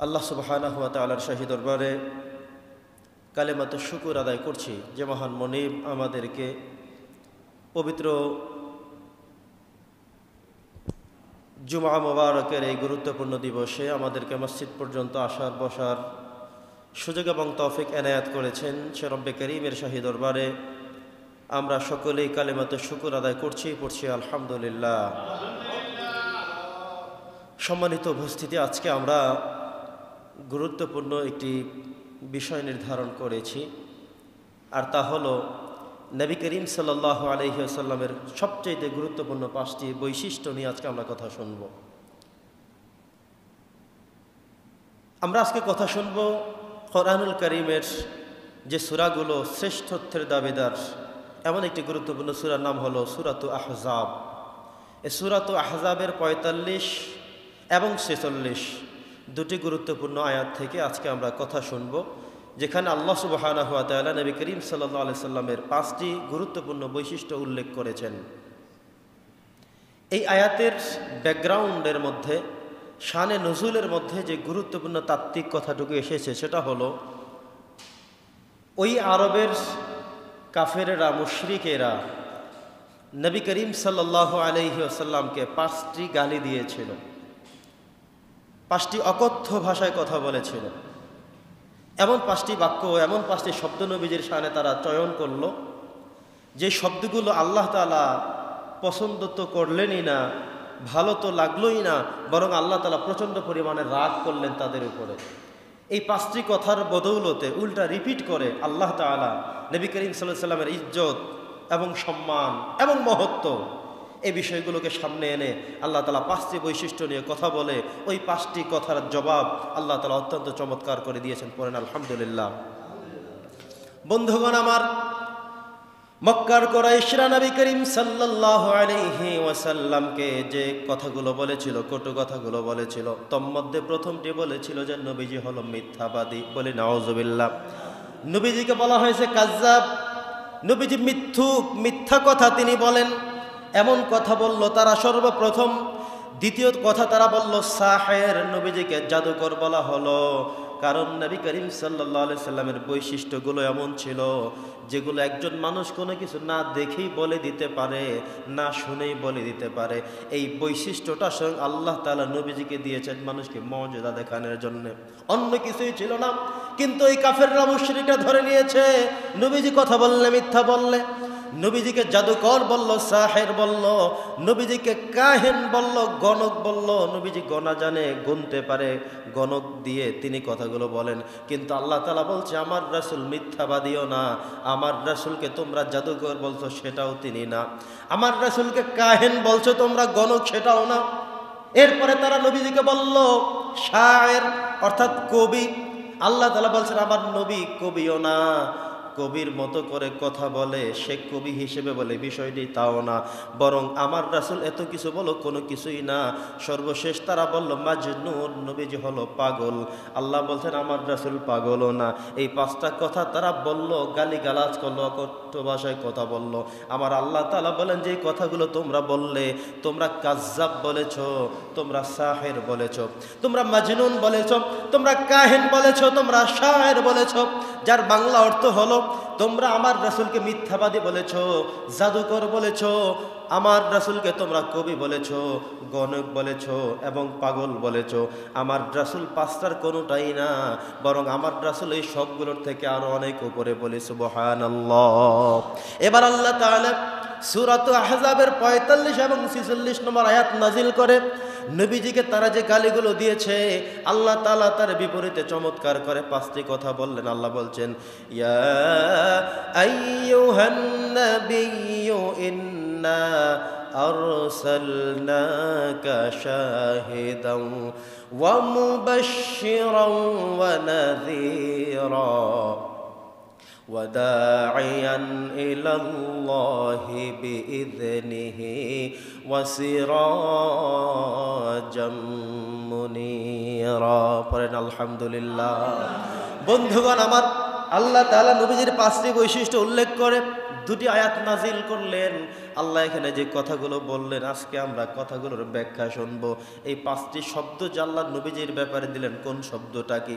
আল্লাহ সুবহানাহু ওয়া তাআলার শাহী দরবারে কালেমাতুশ শুকর আদায় করছি যে মহান মনিব আমাদেরকে পবিত্র জুমআ মুবারকের এই গুরুত্বপূর্ণ দিবসে আমাদেরকে মসজিদ পর্যন্ত আসার বসার সুযোগ এবং তৌফিক এনায়েত করেছেন। সে রব্বে করিমের শাহী দরবারে আমরা সকলেই কালেমাতুশ শুকর আদায় করছি, পড়ছি আলহামদুলিল্লাহ। সম্মানিত উপস্থিতি, আজকে আমরা গুরুত্বপূর্ণ একটি বিষয় নির্ধারণ করেছি, আর তা হলো নবী করিম সাল্লাল্লাহু আলাইহি ওয়াসাল্লামের সবচেয়ে গুরুত্বপূর্ণ 5টি বৈশিষ্ট্য নিয়ে আজকে আমরা কথা শুনব। আমরা আজকে কথা শুনব কোরআনুল কারীমের যে সূরাগুলো শ্রেষ্ঠত্বের দাবিদার, এমন একটি গুরুত্বপূর্ণ সূরার নাম হলো সূরাতুল আহজাব। এই সূরাতুল আহজাবের 45 এবং 46 দুটি গুরুত্বপূর্ণ আয়াত থেকে আজকে আমরা কথা শুনব, যেখানে আল্লাহ সুবহানাহু ওয়া তাআলা নবী করিম সাল্লাল্লাহু আলাইহি সাল্লামের 5টি গুরুত্বপূর্ণ বৈশিষ্ট্য উল্লেখ করেছেন। এই আয়াতের ব্যাকগ্রাউন্ডের মধ্যে, শানে নুজুলের মধ্যে যে গুরুত্বপূর্ণ তাত্ত্বিক কথাটুকু এসেছে সেটা হলো ওই আরবের কাফেরেরা, মুশরিকেরা নবী করিম সাল্লাল্লাহু আলাইহি ওয়াসাল্লামকে 5টি গালি দিয়েছিল, 5টি অকথ্য ভাষায় কথা বলেছিল। এমন 5টি বাক্য, এমন 5টি শব্দ নবীজির শানে তারা চয়ন করল, যে শব্দগুলো আল্লাহ তাআলা পছন্দ তো করলেনই না, ভালো তো লাগলোই না, বরং আল্লাহ তাআলা প্রচণ্ড পরিমাণে রাগ করলেন তাদের উপরে। এই 5টি কথার বদৌলতে উল্টা রিপিট করে আল্লাহ তাআলা নবী করিম সাল্লাল্লাহু আলাইহি ওয়াসাল্লামের ইজ্জত এবং সম্মান এবং মহত্ব, এই বিষয়গুলোকে সামনে এনে আল্লাহ তাআলা 5টি বৈশিষ্ট্য নিয়ে কথা বলে ওই 5টি কথার জবাব আল্লাহ তাআলা অত্যন্ত চমৎকার করে দিয়েছেন। পড়েন আলহামদুলিল্লাহ। বন্ধুগণ আমার, মক্কার কুরাইশরা নবী করিম সাল্লাল্লাহু আলাইহি ওয়াসাল্লামকে যে কথাগুলো বলেছিল, কটু কথাগুলো বলেছিল, তন্মধ্যে প্রথমটি বলেছিল যে নবীজি হলো মিথ্যাবাদী। বলে নাউজুবিল্লাহ। নবীজিকে বলা হয়েছে কাজ্জাব, নবীজি মিথ্যুক, মিথ্যা কথা তিনি বলেন, এমন কথা বলল তারা সর্বপ্রথম। দ্বিতীয় কথা তারা বলল সাহের, নবীজিকে জাদুকর বলা হলো, কারণ নবী করিম সাল্লাল্লাহু আলাইহি সাল্লামের বৈশিষ্ট্যগুলো এমন ছিল যেগুলো একজন মানুষ কোনো কিছু না দেখেই বলে দিতে পারে, না শুনেই বলে দিতে পারে। এই বৈশিষ্ট্যটা স্বয়ং আল্লাহ তাআলা নবীজিকে দিয়েছেন মানুষকে মুজিজা দেখানোর জন্য, অন্য কিছুই ছিল না। কিন্তু এই কাফেররা, মুশরিকরা ধরে নিয়েছে নবীজি কথা বললে মিথ্যা বললে, নবীজিকে জাদুকর বলল, সাহের বলল, নবীজিকে কাহিন বলল, গণক বলল, নবীজি গণা জানে, গুনতে পারে, গণক দিয়ে তিনি কথাগুলো বলেন। কিন্তু আল্লাহ তাআলা বলছে আমার রাসূল মিথ্যাবাদীও না, আমার রাসূলকে তোমরা জাদুকর বলছো সেটাও তিনি না, আমার রাসূলকে কাহিন বলছো তোমরা, গণক সেটাও না। এরপরে তারা নবীজিকে বলল শায়ের, অর্থাৎ কবি। আল্লাহ তাআলা বলছেন আমার নবী কবিও না, কবির মতো করে কথা বলে, সে কবি হিসেবে বলে বিষয়টি তাও না, বরং আমার রাসূল এত কিছু বলো কোনো কিছুই না। সর্বশেষ তারা বলল মাজনুন, নবীজি হলো পাগল। আল্লাহ বলছেন আমার রাসূল পাগলও না। এই 5টা কথা তারা বলল, গালিগালাজ করলো, অকথ্য ভাষায় কথা বলল। আমার আল্লাহ তাআলা বলেন যে কথাগুলো তোমরা বললে, তোমরা কাজ্জাব বলেছ, তোমরা সাহের বলেছ, তোমরা মাজনুন বলেছ, তোমরা কাহিন বলেছ, তোমরা শায়ের বলেছ, যার বাংলা অর্থ হলো তোমরা আমার রাসূলকে মিথ্যাবাদী বলেছ, জাদুকর বলেছ, আমার রাসূলকে তোমরা কবি বলেছ, গণক বলেছ এবং পাগল বলেছ। আমার রাসূল 5টার কোনোটাই না, বরং আমার রাসূল এই সবগুলোর থেকে আরো অনেক উপরে। বলে সুবহানাল্লাহ। এবার আল্লাহ তাআলা সূরাতুল আহজাবের 45 এবং 46 নম্বর আয়াত নাজিল করে নবীজিকে তারা যে গালিগুলো দিয়েছে আল্লাহ তাআলা তার বিপরীতে চমৎকার করে 5টি কথা বললেন। আল্লাহ বলছেন ইয়া আইয়ুহান নাবিয়্যু ইন্না আরসালনাকা শাহিদান ওয়া মুবাশশিরান ওয়া নাযীরা وداعيا إلى الله بإذنه وسراجا منيرا। পড়েন আলহামদুলিল্লাহ। বন্ধুগণ আমার, আল্লাহ তাআলা নবীজির 5টি বৈশিষ্ট্য উল্লেখ করে 2টি আয়াত নাজিল করলেন। আল্লাহ এখানে যে কথাগুলো বললেন, আজকে আমরা কথাগুলোর ব্যাখ্যা শুনবো। এই 5টি শব্দ যে আল্লাহ নবীজির ব্যাপারে দিলেন, কোন শব্দটা কি?